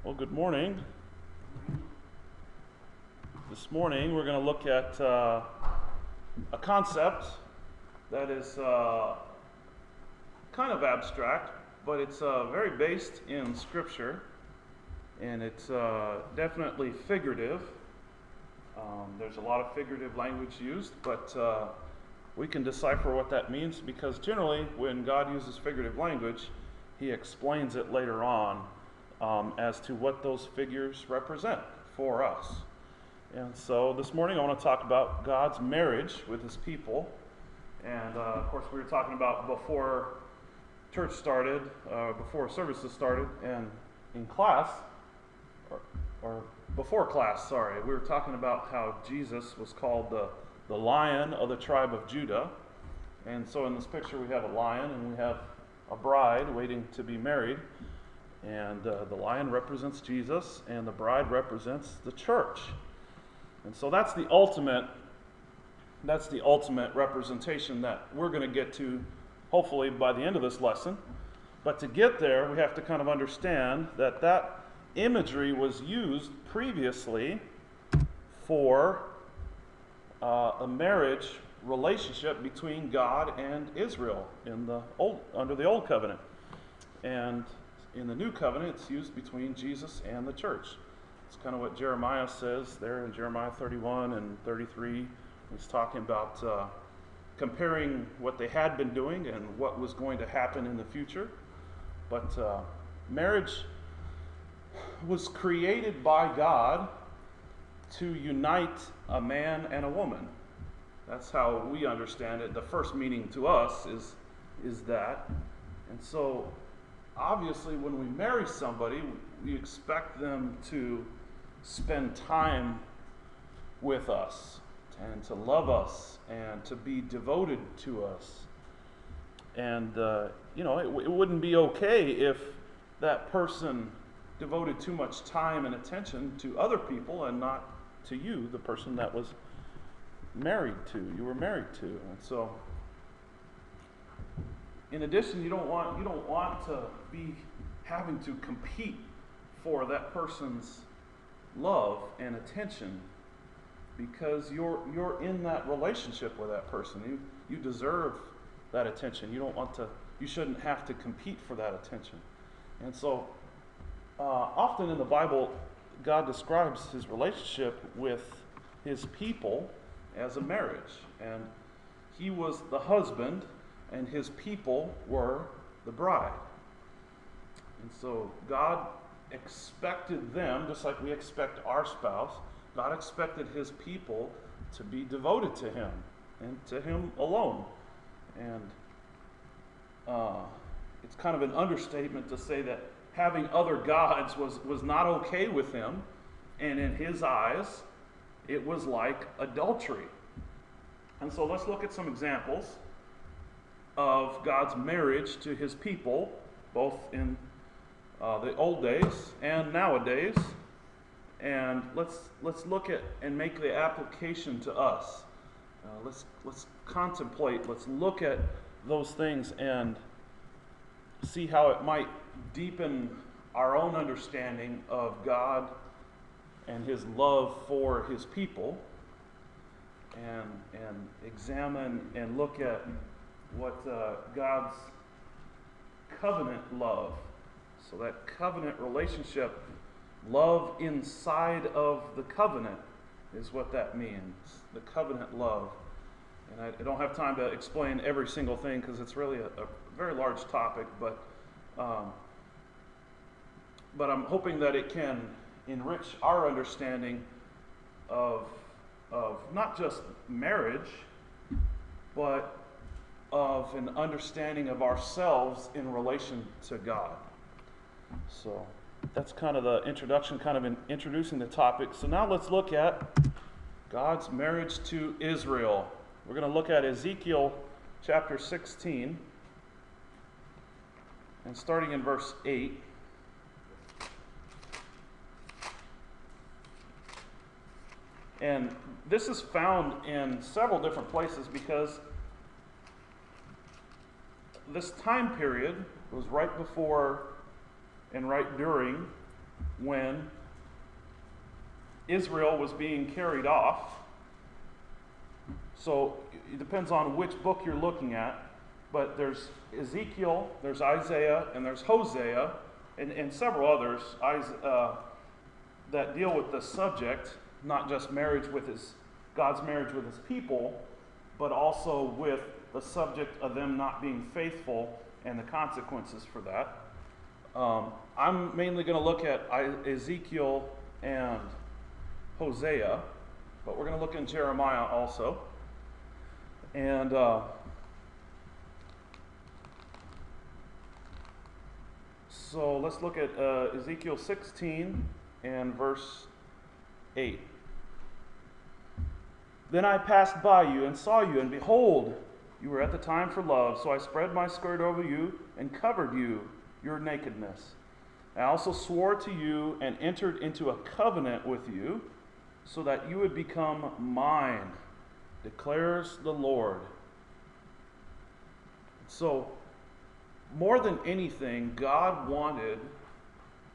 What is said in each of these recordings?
Well, good morning. This morning we're going to look at a concept that is kind of abstract, but it's very based in Scripture, and it's definitely figurative. There's a lot of figurative language used, but we can decipher what that means because generally when God uses figurative language, He explains it later on as to what those figures represent for us. And so this morning I want to talk about God's marriage with His people. And of course we were talking about before church started, before services started, and in class, or before class, sorry, we were talking about how Jesus was called the Lion of the tribe of Judah. And so in this picture we have a lion and we have a bride waiting to be married. And the lion represents Jesus, and the bride represents the church. And so that's the ultimate representation that we're going to get to, hopefully, by the end of this lesson. But to get there, we have to kind of understand that that imagery was used previously for a marriage relationship between God and Israel under the Old Covenant. And in the New Covenant, it's used between Jesus and the church. It's kind of what Jeremiah says there in Jeremiah 31 and 33. He's talking about comparing what they had been doing and what was going to happen in the future. But marriage was created by God to unite a man and a woman. That's how we understand it. The first meaning to us is that. And so obviously, when we marry somebody, we expect them to spend time with us and to love us and to be devoted to us. And, it wouldn't be okay if that person devoted too much time and attention to other people and not to you, the person that you were married to. And so, in addition, you don't want to be having to compete for that person's love and attention because you're in that relationship with that person. You deserve that attention. You shouldn't have to compete for that attention. And so often in the Bible, God describes His relationship with His people as a marriage. And He was the husband and His people were the bride. And so God expected them, just like we expect our spouse, God expected His people to be devoted to Him and to Him alone. And it's kind of an understatement to say that having other gods was not okay with Him, and in His eyes, it was like adultery. And so let's look at some examples of God's marriage to His people, both in the old days and nowadays. And let's look at and make the application to us. Let's contemplate. Let's look at those things and see how it might deepen our own understanding of God and His love for His people, and examine and look at what God's covenant love, so that covenant relationship, love inside of the covenant is what that means, the covenant love. And I don't have time to explain every single thing because it's really a very large topic, but I'm hoping that it can enrich our understanding of not just marriage, but of an understanding of ourselves in relation to God. So that's kind of the introduction, kind of in introducing the topic. So now let's look at God's marriage to Israel. We're going to look at Ezekiel chapter 16, and starting in verse 8. And this is found in several different places because this time period was right before and right during when Israel was being carried off. So it depends on which book you're looking at, but there's Ezekiel, there's Isaiah, and there's Hosea, and several others that deal with the subject, not just God's marriage with his people, but also with the subject of them not being faithful and the consequences for that. I'm mainly going to look at Ezekiel and Hosea, but we're going to look in Jeremiah also. And so let's look at Ezekiel 16 and verse 8. Then I passed by you and saw you, and behold, you were at the time for love. So I spread my skirt over you and covered you, your nakedness. I also swore to you and entered into a covenant with you, so that you would become mine, declares the Lord. So, more than anything, God wanted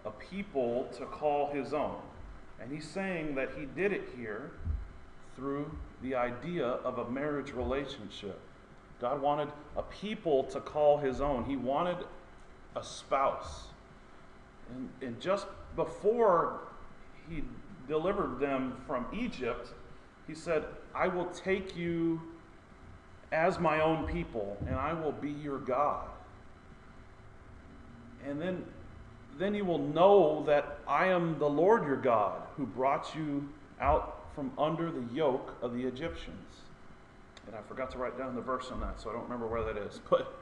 a people to call his own. And he's saying that he did it here through the idea of a marriage relationship. God wanted a people to call his own. He wanted a spouse. And just before he delivered them from Egypt, he said, I will take you as my own people, and I will be your God. And then you will know that I am the Lord your God, who brought you out from under the yoke of the Egyptians. And I forgot to write down the verse on that, so I don't remember where that is. But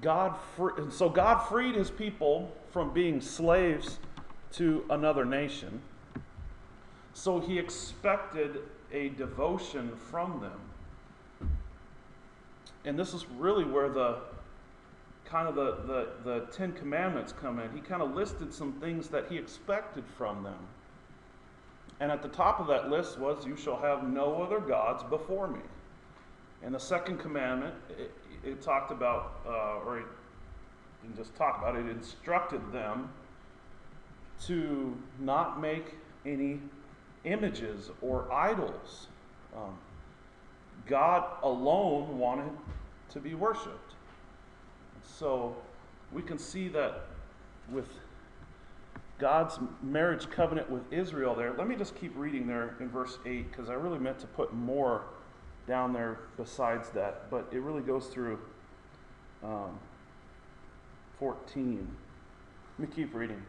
God freed his people from being slaves to another nation. So he expected a devotion from them. And this is really where the Ten Commandments come in. He kind of listed some things that he expected from them. And at the top of that list was, you shall have no other gods before me. And the second commandment, it talked about, or it didn't just talk about it, it instructed them to not make any images or idols. God alone wanted to be worshipped. So we can see that with God's marriage covenant with Israel there. Let me just keep reading there in verse 8, because I really meant to put more down there besides that, but it really goes through 14. Let me keep reading.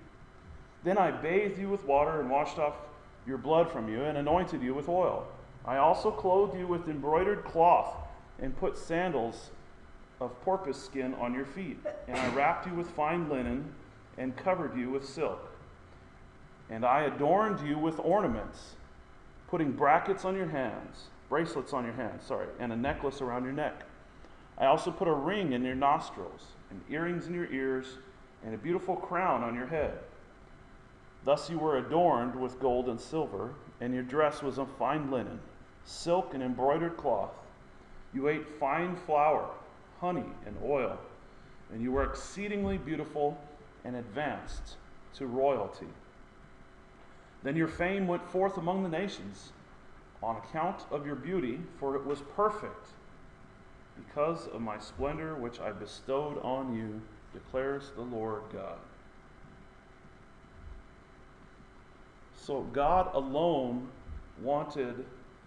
Then I bathed you with water and washed off your blood from you and anointed you with oil. I also clothed you with embroidered cloth and put sandals of porpoise skin on your feet. And I wrapped you with fine linen and covered you with silk. And I adorned you with ornaments, putting bracelets on your hands, and a necklace around your neck. I also put a ring in your nostrils, and earrings in your ears, and a beautiful crown on your head. Thus you were adorned with gold and silver, and your dress was of fine linen, silk and embroidered cloth. You ate fine flour, honey, and oil, and you were exceedingly beautiful and advanced to royalty. Then your fame went forth among the nations on account of your beauty, for it was perfect, because of my splendor which I bestowed on you, declares the Lord God. So God alone wanted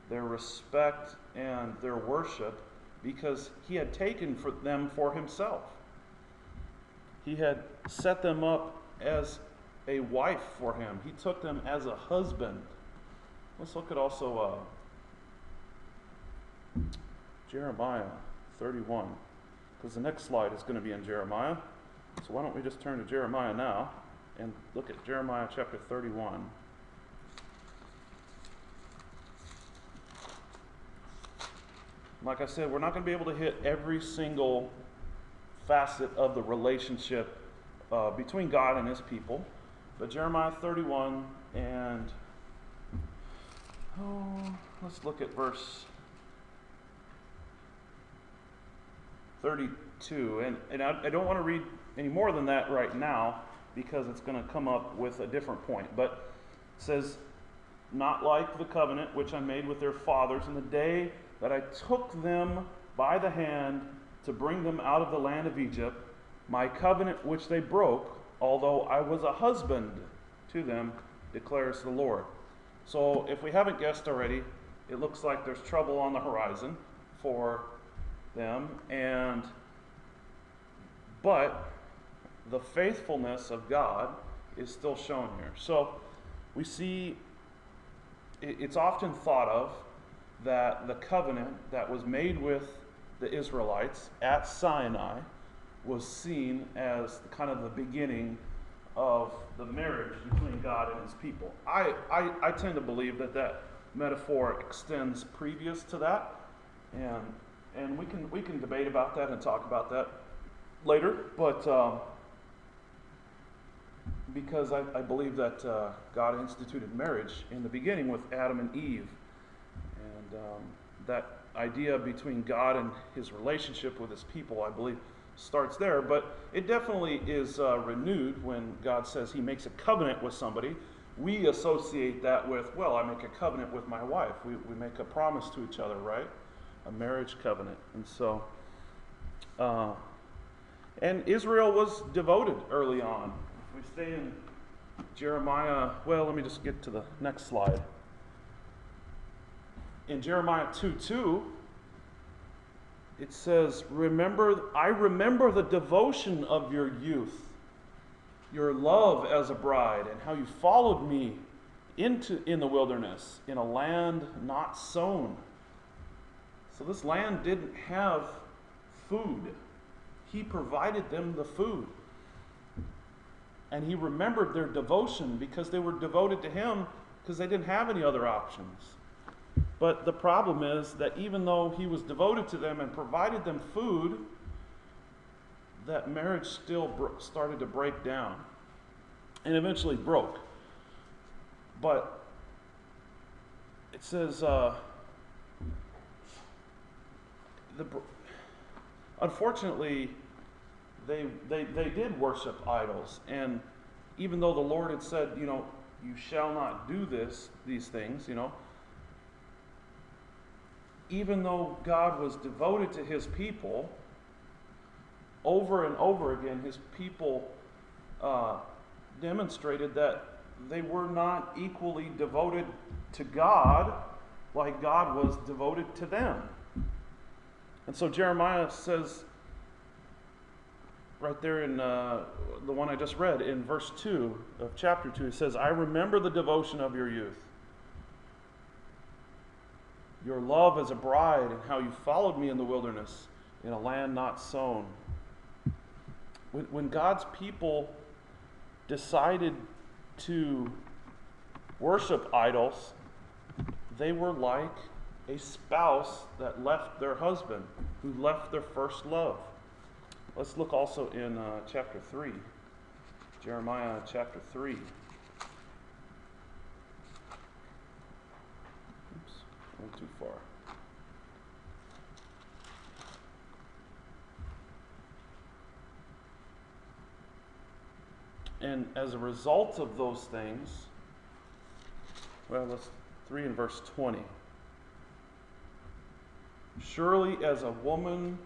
their respect and their worship because he had taken them for himself. He had set them up as a wife for him. He took them as a husband. Let's look at also Jeremiah 31, because the next slide is going to be in Jeremiah. So why don't we just turn to Jeremiah now and look at Jeremiah chapter 31. Like I said, we're not going to be able to hit every single facet of the relationship between God and his people. But Jeremiah 31 and let's look at verse 32. And I don't want to read any more than that right now, because it's going to come up with a different point. But it says, not like the covenant which I made with their fathers in the day that I took them by the hand to bring them out of the land of Egypt, my covenant which they broke, although I was a husband to them, declares the Lord. So if we haven't guessed already, it looks like there's trouble on the horizon for them, but the faithfulness of God is still shown here. So we see it's often thought of that the covenant that was made with the Israelites at Sinai was seen as kind of the beginning of the marriage between God and his people. I tend to believe that metaphor extends previous to that, and we can debate about that and talk about that later, but because I believe that God instituted marriage in the beginning with Adam and Eve, and that idea between God and his relationship with his people, I believe, starts there. But it definitely is renewed when God says he makes a covenant with somebody. We associate that with, well, I make a covenant with my wife. We make a promise to each other, right? A marriage covenant. And so, and Israel was devoted early on. If we stay in Jeremiah, well, let me just get to the next slide. In Jeremiah 2:2, it says, I remember the devotion of your youth, your love as a bride, and how you followed me in the wilderness, in a land not sown. So this land didn't have food. He provided them the food. And he remembered their devotion because they were devoted to him because they didn't have any other options. But the problem is that even though he was devoted to them and provided them food, that marriage still started to break down and eventually broke. But it says, unfortunately, they did worship idols. And even though the Lord had said, you shall not do these things, even though God was devoted to his people, over and over again, his people demonstrated that they were not equally devoted to God like God was devoted to them. And so Jeremiah says, right there in the one I just read, in verse 2 of chapter 2, it says, I remember the devotion of your youth, your love as a bride, and how you followed me in the wilderness, in a land not sown. When God's people decided to worship idols, they were like a spouse that left their husband, who left their first love. Let's look also in chapter 3, Jeremiah chapter 3. Went too far. And as a result of those things, let's 3 in verse 20. Surely as a woman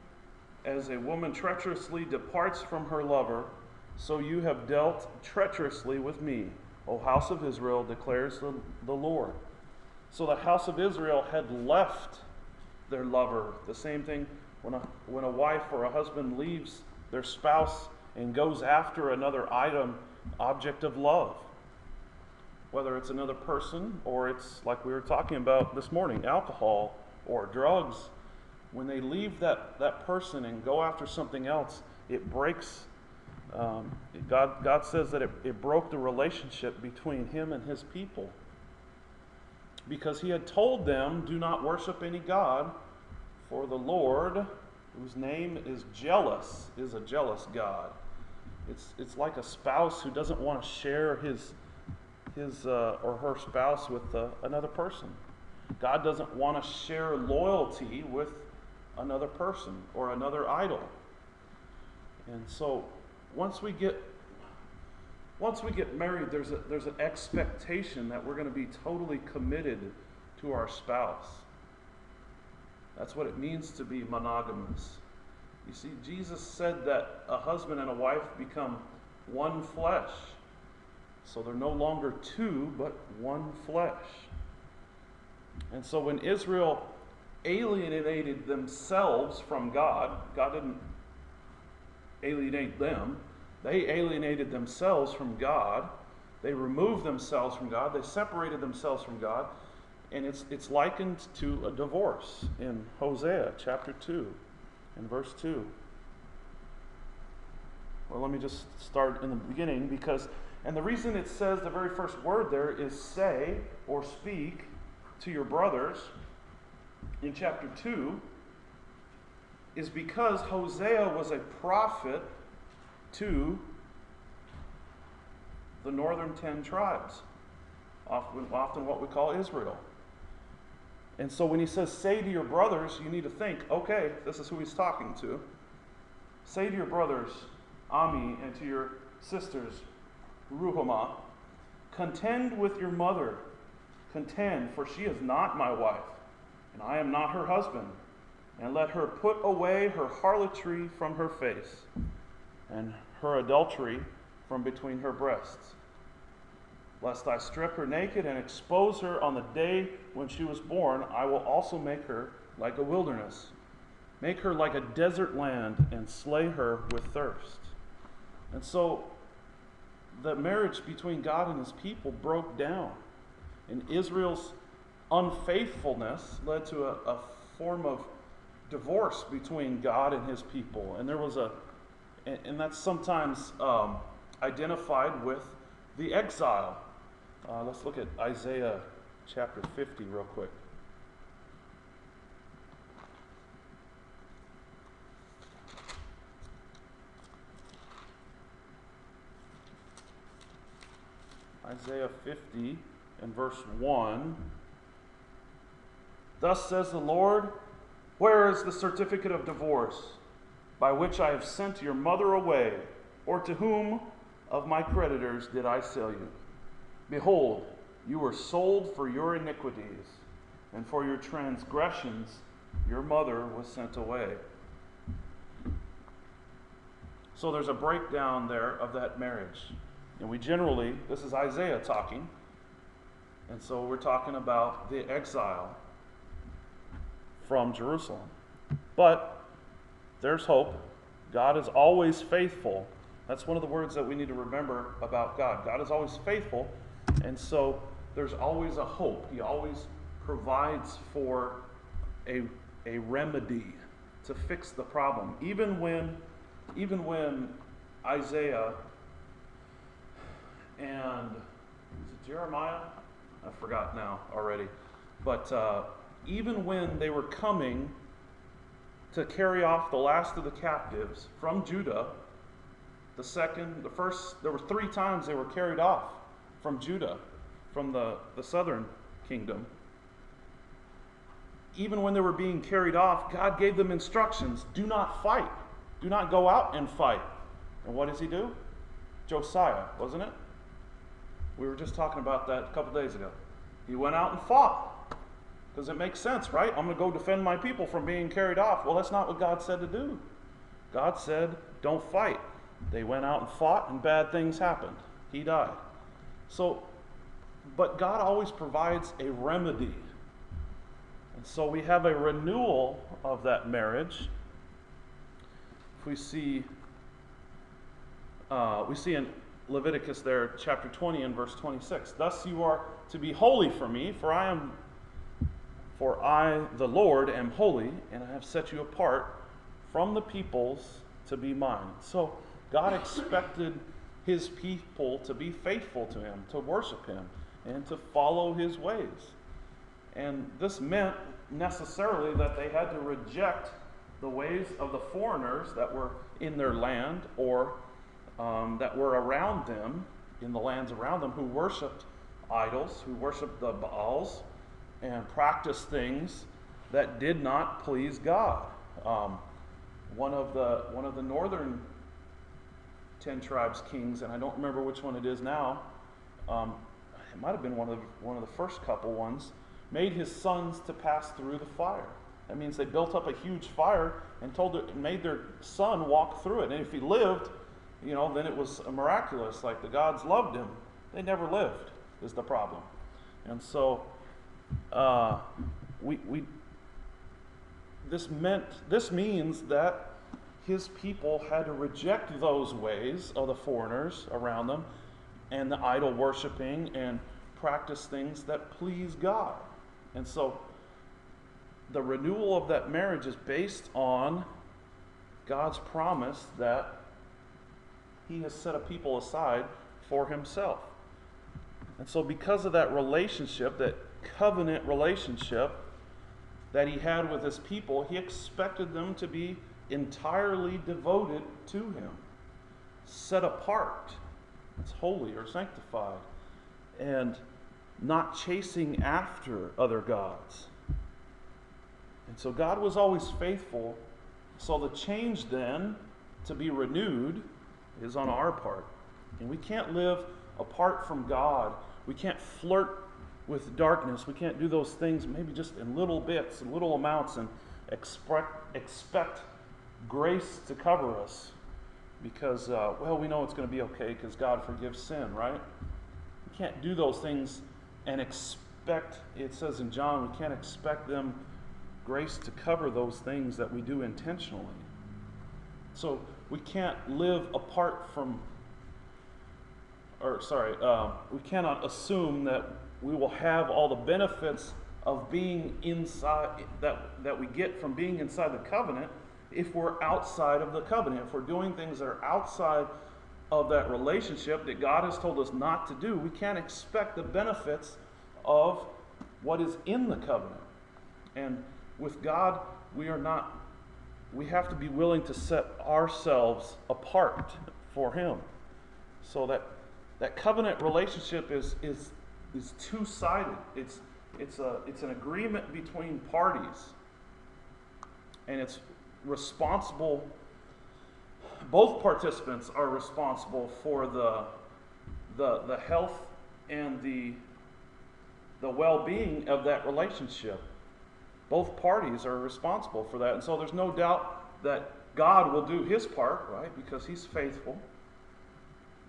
treacherously departs from her lover, so you have dealt treacherously with me, O house of Israel, declares the Lord. So the house of Israel had left their lover. The same thing when a wife or a husband leaves their spouse and goes after another object of love. Whether it's another person or it's, like we were talking about this morning, alcohol or drugs. When they leave that person and go after something else, it breaks. God says that it broke the relationship between him and his people. Because he had told them, do not worship any god, for the Lord, whose name is jealous, is a jealous God. It's like a spouse who doesn't want to share his or her spouse with another person. God doesn't want to share loyalty with another person or another idol. And so once we get once we get married, there's an expectation that we're going to be totally committed to our spouse. That's what it means to be monogamous. You see, Jesus said that a husband and a wife become one flesh. So they're no longer two, but one flesh. And so when Israel alienated themselves from God, God didn't alienate them. They alienated themselves from God. They removed themselves from God. They separated themselves from God. And it's likened to a divorce in Hosea chapter 2 and verse 2. Well, let me just start in the beginning and the reason it says the very first word there is say or speak to your brothers in chapter 2 is because Hosea was a prophet to the northern 10 tribes, often what we call Israel. And so when he says, say to your brothers, you need to think, okay, this is who he's talking to. Say to your brothers, Ami, and to your sisters, Ruhamah, contend with your mother. Contend, for she is not my wife, and I am not her husband. And let her put away her harlotry from her face, and her adultery from between her breasts. Lest I strip her naked and expose her on the day when she was born, I will also make her like a wilderness, make her like a desert land, and slay her with thirst. And so the marriage between God and his people broke down. And Israel's unfaithfulness led to a form of divorce between God and his people. And there was and that's sometimes identified with the exile. Let's look at Isaiah chapter 50 real quick. Isaiah 50 and verse 1. Thus says the Lord, where is the certificate of divorce by which I have sent your mother away? Or to whom of my creditors did I sell you? Behold, you were sold for your iniquities, and for your transgressions your mother was sent away. So there's a breakdown there of that marriage. And this is Isaiah talking, and so we're talking about the exile from Jerusalem. But there's hope. God is always faithful. That's one of the words that we need to remember about God. God is always faithful, and so there's always a hope. He always provides for a remedy to fix the problem. Even when Isaiah and is it Jeremiah? I forgot now already. But even when they were coming to carry off the last of the captives from Judah, there were 3 times they were carried off from Judah, from the southern kingdom. Even when they were being carried off, God gave them instructions. Do not fight. Do not go out and fight. And what does he do? Josiah, wasn't it? We were just talking about that a couple days ago. He went out and fought. Because it makes sense, right? I'm going to go defend my people from being carried off. Well, that's not what God said to do. God said, don't fight. They went out and fought, and bad things happened. He died. But God always provides a remedy. And so we have a renewal of that marriage. If we see in Leviticus there, chapter 20 and verse 26. Thus you are to be holy for me, for I, the Lord, am holy, and I have set you apart from the peoples to be mine. So God expected his people to be faithful to him, to worship him, and to follow his ways. And this meant necessarily that they had to reject the ways of the foreigners that were in their land or that were around them, in the lands around them, who worshipped idols, who worshipped the Baals, and practiced things that did not please God. One of the northern 10 tribes kings, and I don't remember which one it is now. It might have been one of the first couple ones. Made his sons to pass through the fire. That means they built up a huge fire and made their son walk through it. And if he lived, then it was miraculous. Like the gods loved him. They never lived is the problem. And so this means that his people had to reject those ways of the foreigners around them and the idol worshiping and practice things that please God. And so the renewal of that marriage is based on God's promise that he has set a people aside for himself. And so because of that relationship, that covenant relationship that he had with his people, he expected them to be entirely devoted to him, set apart. It's holy or sanctified, and not chasing after other gods. And so God was always faithful. So the change then to be renewed is on our part. And we can't live apart from God. We can't flirt with darkness. We can't do those things maybe just in little bits, in little amounts, and expect grace to cover us. Because, we know it's going to be okay because God forgives sin, right? We can't do those things and expect, it says in John, we can't expect grace to cover those things that we do intentionally. So we can't live apart from, we cannot assume that we will have all the benefits of being inside, that we get from being inside the covenant if we're outside of the covenant. If we're doing things that are outside of that relationship that God has told us not to do, we can't expect the benefits of what is in the covenant. And with God, we have to be willing to set ourselves apart for him. So that covenant relationship is two-sided. It's an agreement between parties. And it's responsible, both participants are responsible for the health and the well-being of that relationship. Both parties are responsible for that. And so there's no doubt that God will do his part, right? Because he's faithful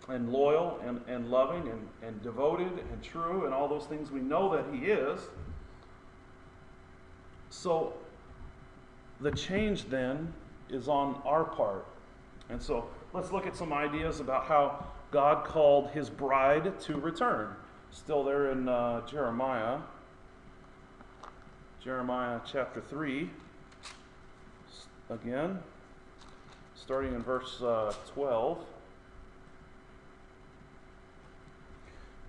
and loyal and loving and devoted and true and all those things we know that he is. So the change then is on our part. And so let's look at some ideas about how God called his bride to return. Still there in Jeremiah chapter 3, again, starting in verse 12.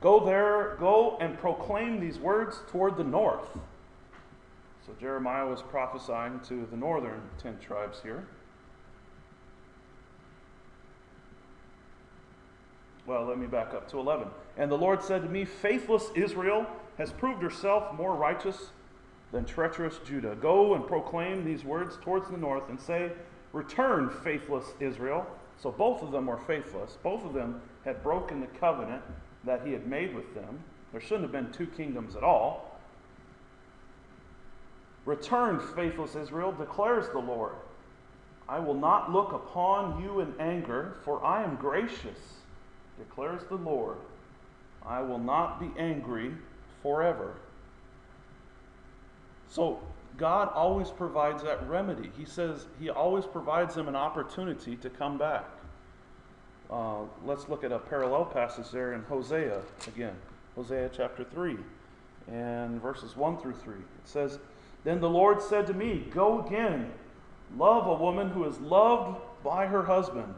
Go and proclaim these words toward the north. So Jeremiah was prophesying to the northern 10 tribes here. Well, let me back up to 11. And the Lord said to me, faithless Israel has proved herself more righteous than treacherous Judah. Go and proclaim these words towards the north and say, return, faithless Israel. So both of them were faithless. Both of them had broken the covenant that he had made with them. There shouldn't have been two kingdoms at all. Return, faithless Israel, declares the Lord. I will not look upon you in anger, for I am gracious, declares the Lord. I will not be angry forever. So God always provides that remedy. He says he always provides them an opportunity to come back. Let's look at a parallel passage there in Hosea again. Hosea chapter 3 and verses 1 through 3. It says, then the Lord said to me, go again, love a woman who is loved by her husband,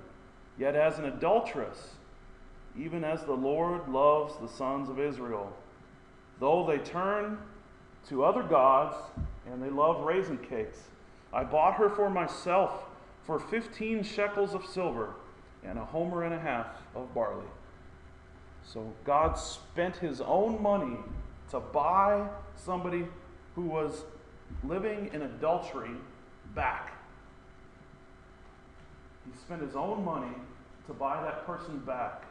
yet as an adulteress, even as the Lord loves the sons of Israel. Though they turn to other gods and they love raisin cakes, I bought her for myself for 15 shekels of silver and a homer and a half of barley. So God spent his own money to buy somebody who was living in adultery back. He spent his own money to buy that person back.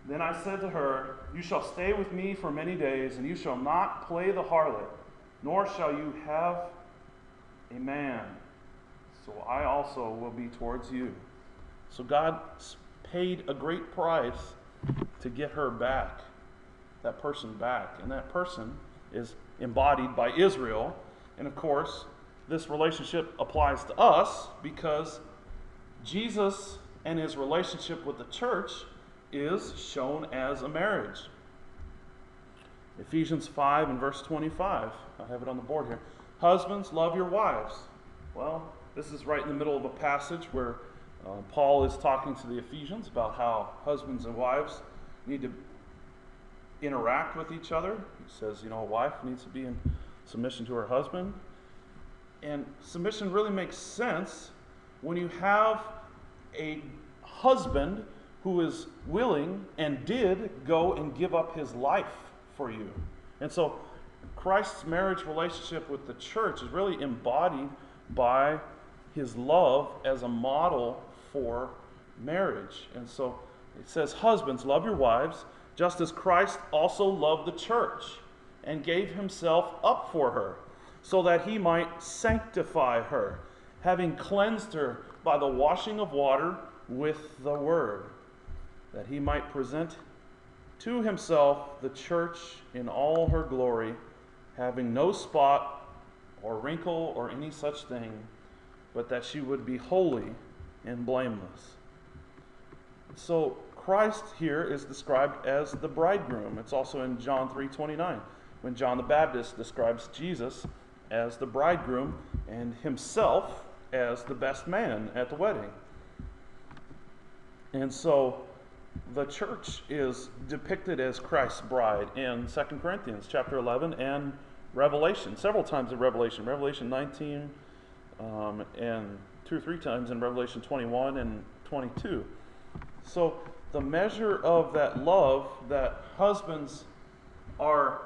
Then I said to her, you shall stay with me for many days, and you shall not play the harlot, nor shall you have a man. So I also will be towards you. So God paid a great price to get her back, that person back. And that person is embodied by Israel. And of course, this relationship applies to us because Jesus and his relationship with the church is shown as a marriage. Ephesians 5 and verse 25. I have it on the board here. Husbands, love your wives. Well, this is right in the middle of a passage where Paul is talking to the Ephesians about how husbands and wives need to interact with each other. He says, a wife needs to be in submission to her husband. And submission really makes sense when you have a husband who is willing and did go and give up his life for you. And so Christ's marriage relationship with the church is really embodied by his love as a model for marriage. And so it says, husbands, love your wives, just as Christ also loved the church and gave himself up for her, so that he might sanctify her, having cleansed her by the washing of water with the word, that he might present to himself the church in all her glory, having no spot or wrinkle or any such thing, but that she would be holy and blameless. So Christ here is described as the bridegroom. It's also in John 3:29, when John the Baptist describes Jesus as the bridegroom and himself as the best man at the wedding. And so the church is depicted as Christ's bride in 2 Corinthians chapter 11 and Revelation, several times in Revelation 19, and 2 or 3 times in Revelation 21 and 22. So the measure of that love that husbands are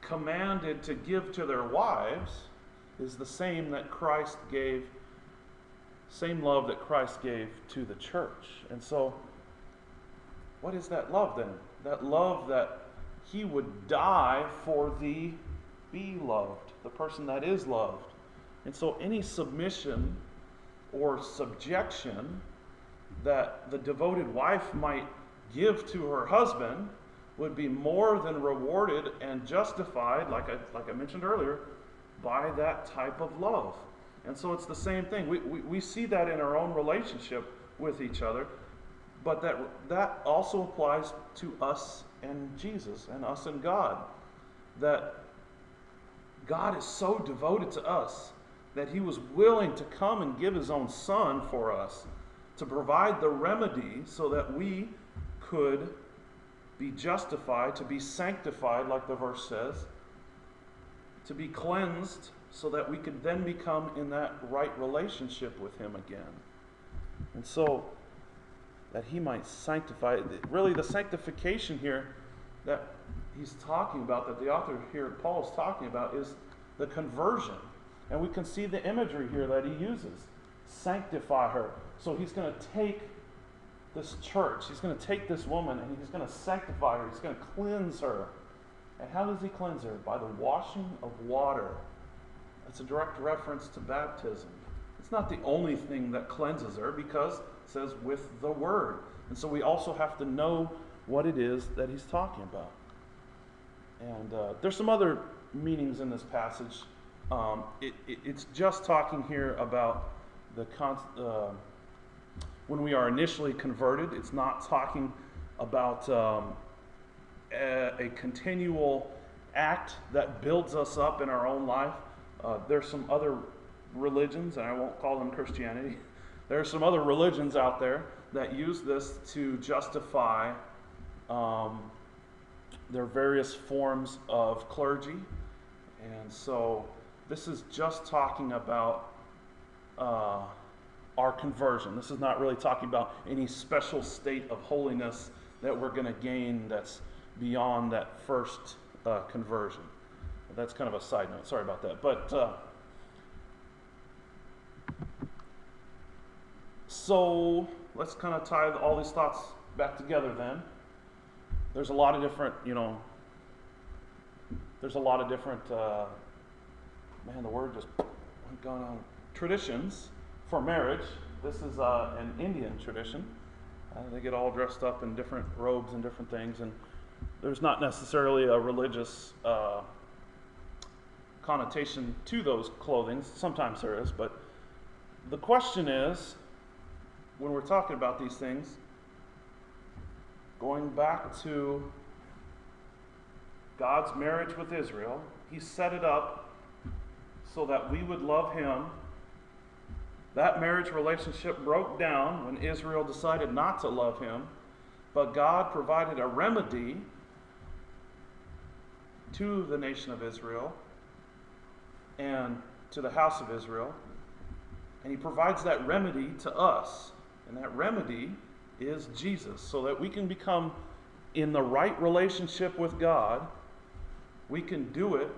commanded to give to their wives is the same that Christ gave, same love that Christ gave to the church. And so what is that love then? That love that he would die for the beloved, the person that is loved. And so any submission or subjection that the devoted wife might give to her husband would be more than rewarded and justified, like I mentioned earlier, by that type of love. And so it's the same thing. We see that in our own relationship with each other, but that also applies to us and Jesus and us and God. That God is so devoted to us that he was willing to come and give his own son for us to provide the remedy so that we could be justified, to be sanctified, like the verse says, to be cleansed so that we could then become in that right relationship with him again. And so that he might sanctify, really the sanctification here that he's talking about, that the author here, Paul, is talking about, is the conversion. And we can see the imagery here that he uses. Sanctify her. So he's going to take this church, he's going to take this woman, and he's going to sanctify her, he's going to cleanse her. And how does he cleanse her? By the washing of water. That's a direct reference to baptism. It's not the only thing that cleanses her, because it says with the word. And so we also have to know what it is that he's talking about. And there's some other meanings in this passage. It's just talking here about when we are initially converted. It's not talking about a continual act that builds us up in our own life. There's some other religions, and I won't call them Christianity. There are some other religions out there that use this to justify their various forms of clergy. And so this is just talking about our conversion. This is not really talking about any special state of holiness that we're going to gain that's beyond that first conversion. That's kind of a side note. Sorry about that. But so let's kind of tie all these thoughts back together then. There's a lot of different, the word just went gone on. Traditions for marriage. This is an Indian tradition. They get all dressed up in different robes and different things, and there's not necessarily a religious connotation to those clothing. Sometimes there is, but the question is, when we're talking about these things, going back to God's marriage with Israel, He set it up so that we would love Him. That marriage relationship broke down when Israel decided not to love Him, but God provided a remedy to the nation of Israel and to the house of Israel, and He provides that remedy to us, and that remedy is Jesus, so that we can become in the right relationship with God. We can do it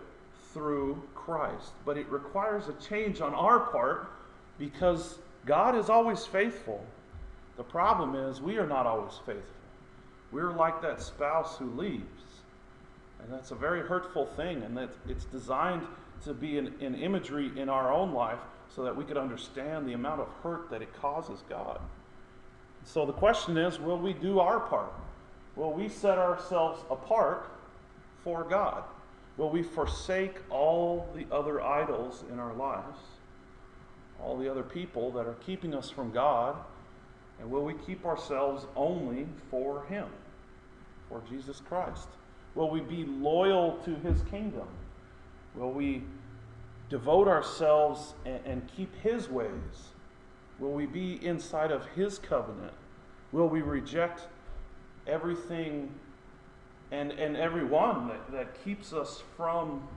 through Christ, but it requires a change on our part, because God is always faithful. The problem is we are not always faithful. We're like that spouse who leaves, and that's a very hurtful thing, and that it's designed to be an imagery in our own life so that we could understand the amount of hurt that it causes God. So the question is, will we do our part? Will we set ourselves apart for God? Will we forsake all the other idols in our lives, all the other people that are keeping us from God, and will we keep ourselves only for Him, for Jesus Christ? Will we be loyal to His kingdom? Will we devote ourselves and keep His ways? Will we be inside of His covenant? Will we reject everything and everyone that keeps us from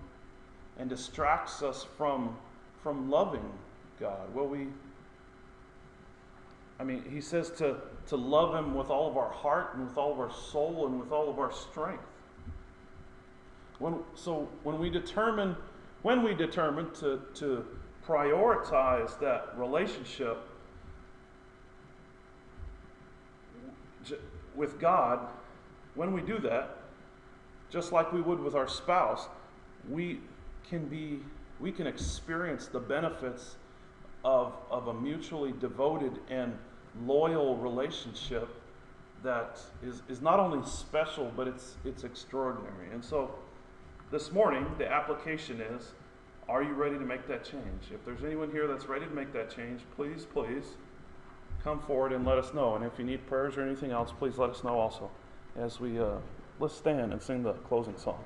and distracts us from loving God? Will we, He says to love Him with all of our heart and with all of our soul and with all of our strength. When we determine to prioritize that relationship with God, when we do that, just like we would with our spouse, we can experience the benefits of a mutually devoted and loyal relationship that is not only special, but it's extraordinary. And so this morning, the application is, are you ready to make that change? If there's anyone here that's ready to make that change, please come forward and let us know. And if you need prayers or anything else, please let us know also as we let's stand and sing the closing song.